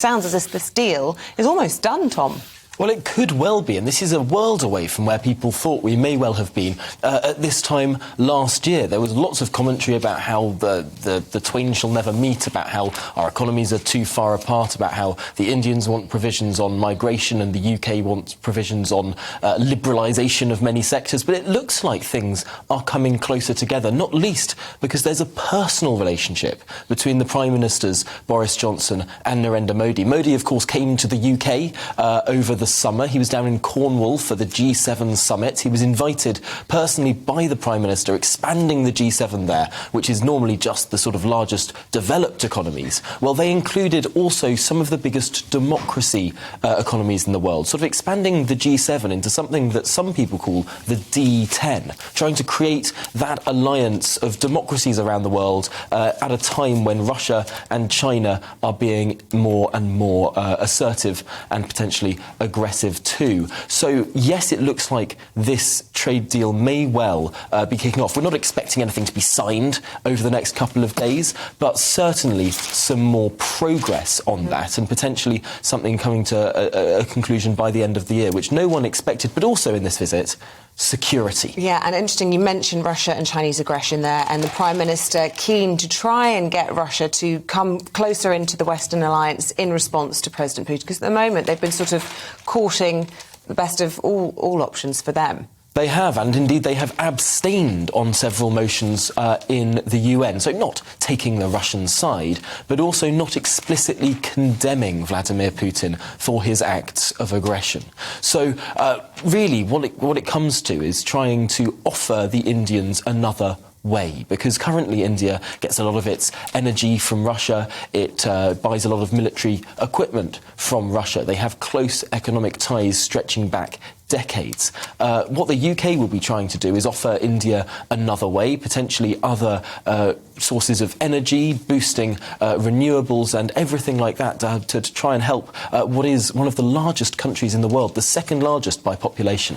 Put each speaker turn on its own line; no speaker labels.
Sounds as if this deal is almost done, Tom.
Well, it could well be, and this is a world away from where people thought we may well have been at this time last year. There was lots of commentary about how the twain shall never meet, about how our economies are too far apart, about how the Indians want provisions on migration and the UK wants provisions on liberalisation of many sectors. But it looks like things are coming closer together, not least because there's a personal relationship between the Prime Ministers, Boris Johnson and Narendra Modi. Modi, of course, came to the UK over the summer. He was down in Cornwall for the G7 summit. He was invited personally by the Prime Minister, expanding the G7 there, which is normally just the sort of largest developed economies. Well, they included also some of the biggest democracy economies in the world, sort of expanding the G7 into something that some people call the D10, trying to create that alliance of democracies around the world at a time when Russia and China are being more and more assertive and potentially aggressive too. So, yes, it looks like this trade deal may well be kicking off. We're not expecting anything to be signed over the next couple of days, but certainly some more progress on that and potentially something coming to a conclusion by the end of the year, which no one expected, but also in this visit, security.
Yeah, and interesting, you mentioned Russia and Chinese aggression there, and the Prime Minister keen to try and get Russia to come closer into the Western alliance in response to President Putin, because at the moment they've been sort of courting the best of all options for them.
They have, and indeed they have abstained on several motions in the UN. So not taking the Russian side, but also not explicitly condemning Vladimir Putin for his acts of aggression. So really what it comes to is trying to offer the Indians another way, because currently India gets a lot of its energy from Russia. It buys a lot of military equipment from Russia. They have close economic ties stretching back decades. What the UK will be trying to do is offer India another way, potentially other sources of energy, boosting renewables and everything like that to try and help what is one of the largest countries in the world, the second largest by population.